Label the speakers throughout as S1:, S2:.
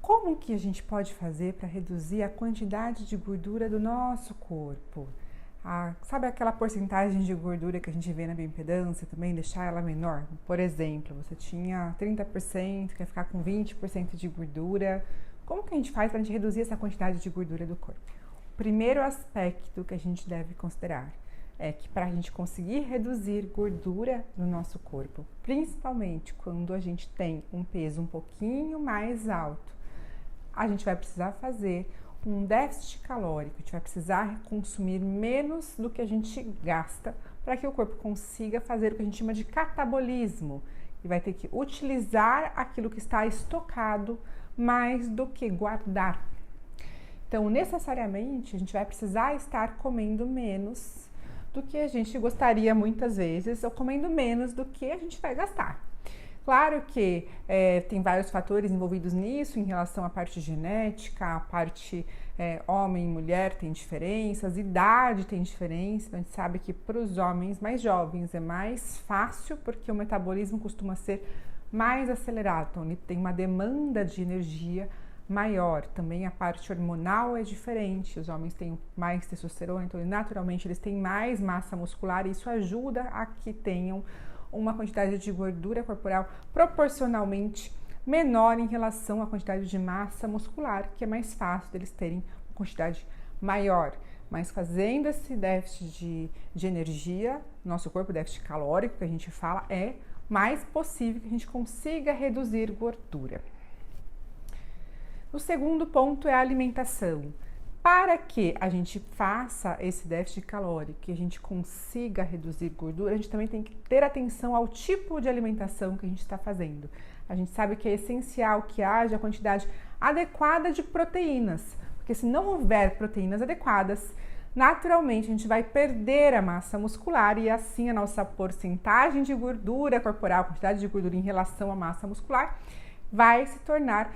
S1: Como que a gente pode fazer para reduzir a quantidade de gordura do nosso corpo? Sabe aquela porcentagem de gordura que a gente vê na bioimpedância também, deixar ela menor? Por exemplo, você tinha 30%, quer ficar com 20% de gordura. Como que a gente faz para a gente reduzir essa quantidade de gordura do corpo? O primeiro aspecto que a gente deve considerar é que para a gente conseguir reduzir gordura no nosso corpo, principalmente quando a gente tem um peso um pouquinho mais alto, a gente vai precisar fazer um déficit calórico, a gente vai precisar consumir menos do que a gente gasta para que o corpo consiga fazer o que a gente chama de catabolismo e vai ter que utilizar aquilo que está estocado mais do que guardar. Então, necessariamente, a gente vai precisar estar comendo menos do que a gente gostaria muitas vezes ou comendo menos do que a gente vai gastar. Claro que tem vários fatores envolvidos nisso em relação à parte genética, a parte homem e mulher tem diferenças, idade tem diferença. Então a gente sabe que para os homens mais jovens é mais fácil porque o metabolismo costuma ser mais acelerado, então ele tem uma demanda de energia maior. Também a parte hormonal é diferente, os homens têm mais testosterona, então naturalmente eles têm mais massa muscular e isso ajuda a que tenham uma quantidade de gordura corporal proporcionalmente menor em relação à quantidade de massa muscular, que é mais fácil deles terem uma quantidade maior. Mas fazendo esse déficit de energia, nosso corpo, déficit calórico que a gente fala, é mais possível que a gente consiga reduzir gordura. O segundo ponto é a alimentação. Para que a gente faça esse déficit calórico, que a gente consiga reduzir gordura, a gente também tem que ter atenção ao tipo de alimentação que a gente está fazendo. A gente sabe que é essencial que haja a quantidade adequada de proteínas, porque se não houver proteínas adequadas, naturalmente a gente vai perder a massa muscular e assim a nossa porcentagem de gordura corporal, a quantidade de gordura em relação à massa muscular, vai se tornar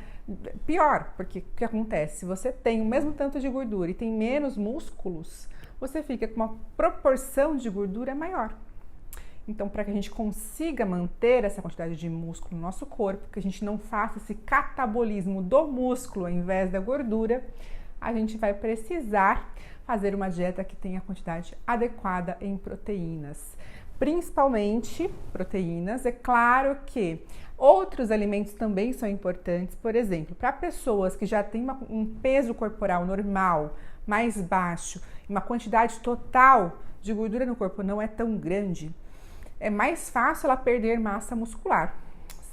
S1: pior, porque o que acontece? Se você tem o mesmo tanto de gordura e tem menos músculos, você fica com uma proporção de gordura maior. Então, para que a gente consiga manter essa quantidade de músculo no nosso corpo, que a gente não faça esse catabolismo do músculo ao invés da gordura, a gente vai precisar fazer uma dieta que tenha a quantidade adequada em proteínas. Principalmente proteínas, é claro que outros alimentos também são importantes, por exemplo, para pessoas que já têm um peso corporal normal, mais baixo, uma quantidade total de gordura no corpo não é tão grande, é mais fácil ela perder massa muscular,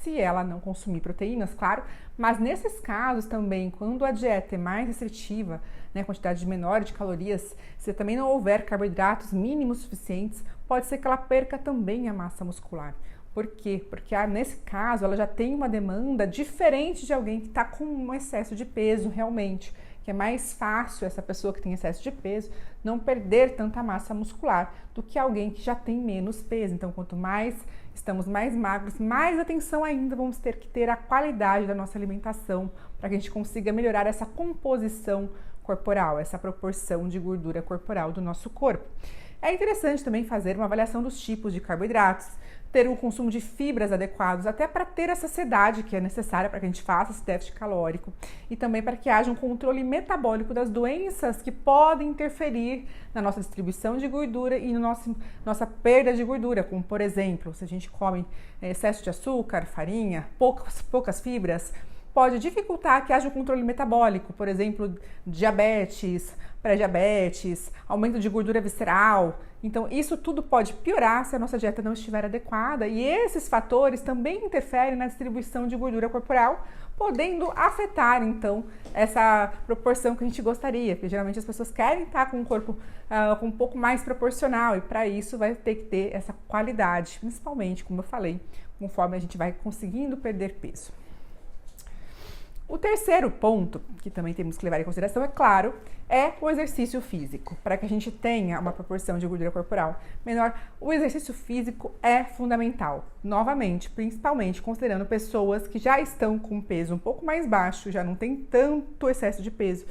S1: se ela não consumir proteínas, claro, mas nesses casos também, quando a dieta é mais restritiva, né, quantidade menor de calorias, se também não houver carboidratos mínimos suficientes, pode ser que ela perca também a massa muscular. Por quê? Porque nesse caso ela já tem uma demanda diferente de alguém que está com um excesso de peso realmente, que é mais fácil essa pessoa que tem excesso de peso não perder tanta massa muscular do que alguém que já tem menos peso. Então, quanto mais estamos mais magros, mais atenção ainda vamos ter que ter a qualidade da nossa alimentação para que a gente consiga melhorar essa composição corporal, essa proporção de gordura corporal do nosso corpo. É interessante também fazer uma avaliação dos tipos de carboidratos, ter o consumo de fibras adequados, até para ter a saciedade que é necessária para que a gente faça esse déficit calórico e também para que haja um controle metabólico das doenças que podem interferir na nossa distribuição de gordura e na nossa perda de gordura, como por exemplo, se a gente come excesso de açúcar, farinha, poucas fibras, pode dificultar que haja um controle metabólico, por exemplo, diabetes, pré-diabetes, aumento de gordura visceral. Então, isso tudo pode piorar se a nossa dieta não estiver adequada e esses fatores também interferem na distribuição de gordura corporal, podendo afetar, então, essa proporção que a gente gostaria, porque geralmente as pessoas querem estar com um corpo com um pouco mais proporcional e para isso vai ter que ter essa qualidade, principalmente, como eu falei, conforme a gente vai conseguindo perder peso. O terceiro ponto, que também temos que levar em consideração, é claro, é o exercício físico. Para que a gente tenha uma proporção de gordura corporal menor, o exercício físico é fundamental. Novamente, principalmente considerando pessoas que já estão com peso um pouco mais baixo, já não tem tanto excesso de peso,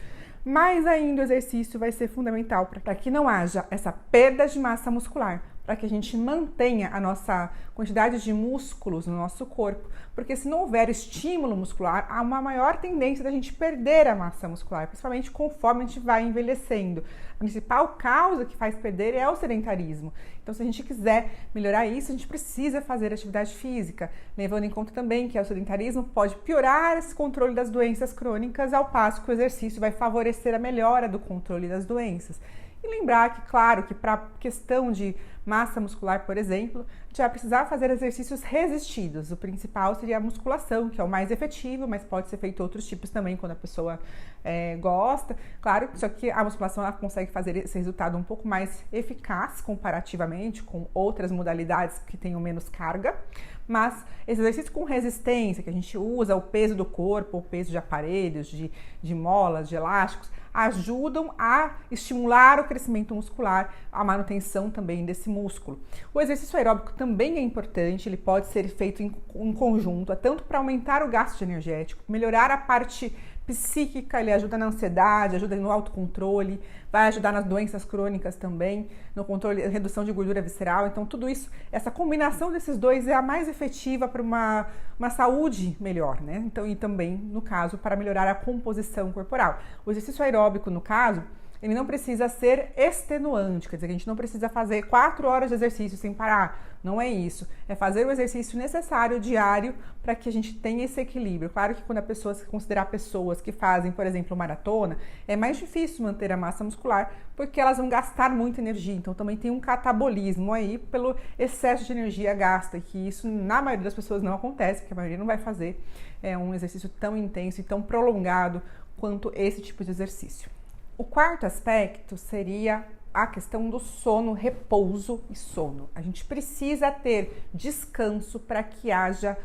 S1: mas ainda o exercício vai ser fundamental para que não haja essa perda de massa muscular, para que a gente mantenha a nossa quantidade de músculos no nosso corpo, porque se não houver estímulo muscular, há uma maior tendência da gente perder a massa muscular, principalmente conforme a gente vai envelhecendo. A principal causa que faz perder é o sedentarismo. Então, se a gente quiser melhorar isso, a gente precisa fazer atividade física, levando em conta também que o sedentarismo pode piorar esse controle das doenças crônicas, ao passo que o exercício vai favorecer a melhora do controle das doenças. E lembrar que, claro, que para questão de massa muscular, por exemplo, a gente vai precisar fazer exercícios resistidos. O principal seria a musculação, que é o mais efetivo, mas pode ser feito outros tipos também quando a pessoa gosta. Claro, só que a musculação ela consegue fazer esse resultado um pouco mais eficaz comparativamente com outras modalidades que tenham menos carga. Mas esse exercício com resistência, que a gente usa o peso do corpo, o peso de aparelhos, de molas, de elásticos, ajudam a estimular o crescimento muscular, a manutenção também desse músculo. O exercício aeróbico também é importante, ele pode ser feito em conjunto, tanto para aumentar o gasto energético, melhorar a parte psíquica, ele ajuda na ansiedade, ajuda no autocontrole, vai ajudar nas doenças crônicas também, no controle, redução de gordura visceral. Então, tudo isso, essa combinação desses dois é a mais efetiva para uma saúde melhor, né? Então, e também, no caso, para melhorar a composição corporal. O exercício aeróbico, no caso, ele não precisa ser extenuante, quer dizer, a gente não precisa fazer 4 horas de exercício sem parar. Não é isso. É fazer o exercício necessário diário para que a gente tenha esse equilíbrio. Claro que quando a pessoa se considerar pessoas que fazem, por exemplo, maratona, é mais difícil manter a massa muscular porque elas vão gastar muita energia. Então também tem um catabolismo aí pelo excesso de energia gasta, que isso na maioria das pessoas não acontece, porque a maioria não vai fazer um exercício tão intenso e tão prolongado quanto esse tipo de exercício. O quarto aspecto seria a questão do sono, repouso e sono. A gente precisa ter descanso para que haja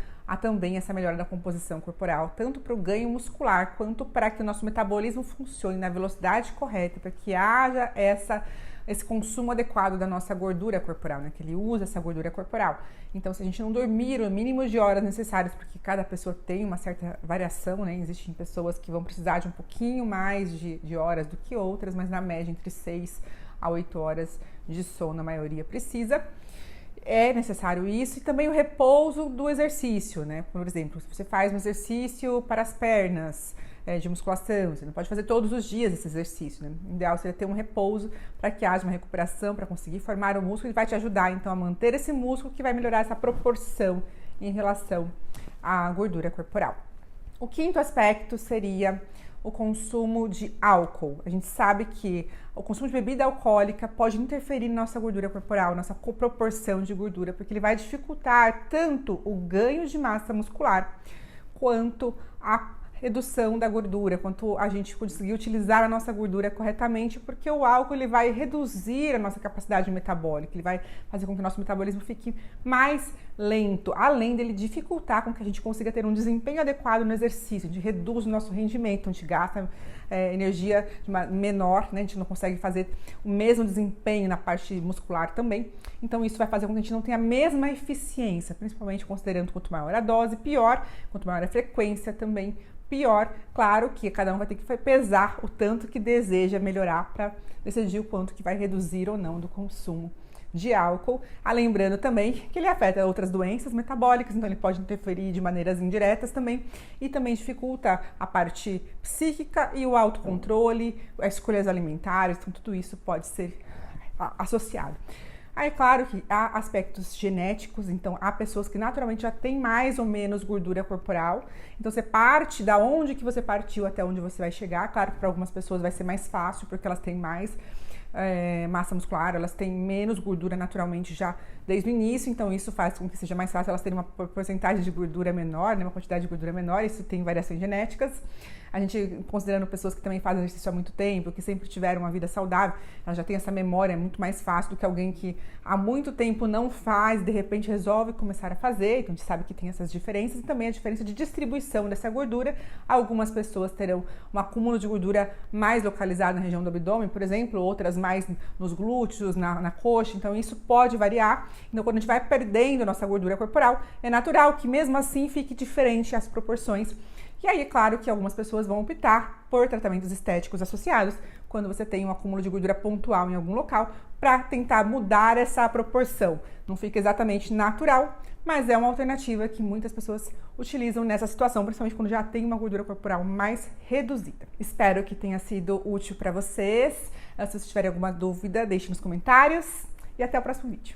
S1: também essa melhora da composição corporal, tanto para o ganho muscular, quanto para que o nosso metabolismo funcione na velocidade correta, para que haja esse consumo adequado da nossa gordura corporal, né? Que ele usa essa gordura corporal. Então, se a gente não dormir o mínimo de horas necessárias, porque cada pessoa tem uma certa variação, né? Existem pessoas que vão precisar de um pouquinho mais de horas do que outras, mas na média entre 6 a 8 horas de sono a maioria precisa. É necessário isso, e também o repouso do exercício, né? Por exemplo, se você faz um exercício para as pernas, de musculação, você não pode fazer todos os dias esse exercício, né? O ideal seria ter um repouso para que haja uma recuperação, para conseguir formar o músculo, e vai te ajudar então a manter esse músculo, que vai melhorar essa proporção em relação à gordura corporal. O quinto aspecto seria o consumo de álcool. A gente sabe que o consumo de bebida alcoólica pode interferir na nossa gordura corporal, nossa proporção de gordura, porque ele vai dificultar tanto o ganho de massa muscular quanto a redução da gordura, quanto a gente conseguir utilizar a nossa gordura corretamente, porque o álcool ele vai reduzir a nossa capacidade metabólica, ele vai fazer com que o nosso metabolismo fique mais lento, além dele dificultar com que a gente consiga ter um desempenho adequado no exercício. A gente reduz o nosso rendimento, a gente gasta energia menor, né? A gente não consegue fazer o mesmo desempenho na parte muscular também. Então isso vai fazer com que a gente não tenha a mesma eficiência, principalmente considerando quanto maior a dose, pior, quanto maior a frequência também, pior. Claro que cada um vai ter que pesar o tanto que deseja melhorar para decidir o quanto que vai reduzir ou não do consumo de álcool. Lembrando também que ele afeta outras doenças metabólicas, então ele pode interferir de maneiras indiretas também, e também dificulta a parte psíquica e o autocontrole, as escolhas alimentares, então tudo isso pode ser associado. Aí, claro que há aspectos genéticos, então há pessoas que naturalmente já têm mais ou menos gordura corporal, então você parte da onde que você partiu até onde você vai chegar. Claro que para algumas pessoas vai ser mais fácil, porque elas têm mais massa muscular, elas têm menos gordura naturalmente já desde o início, então isso faz com que seja mais fácil elas terem uma porcentagem de gordura menor, né, uma quantidade de gordura menor. Isso tem variações genéticas. A gente, considerando pessoas que também fazem exercício há muito tempo, que sempre tiveram uma vida saudável, elas já têm essa memória muito mais fácil do que alguém que há muito tempo não faz, de repente resolve começar a fazer. Então a gente sabe que tem essas diferenças, e também a diferença de distribuição dessa gordura. Algumas pessoas terão um acúmulo de gordura mais localizado na região do abdômen, por exemplo, outras mais nos glúteos, na coxa, então isso pode variar. Então quando a gente vai perdendo a nossa gordura corporal, é natural que mesmo assim fique diferente as proporções E aí, é claro que algumas pessoas vão optar por tratamentos estéticos associados, quando você tem um acúmulo de gordura pontual em algum local, para tentar mudar essa proporção. Não fica exatamente natural, mas é uma alternativa que muitas pessoas utilizam nessa situação, principalmente quando já tem uma gordura corporal mais reduzida. Espero que tenha sido útil para vocês. Se vocês tiverem alguma dúvida, deixe nos comentários e até o próximo vídeo.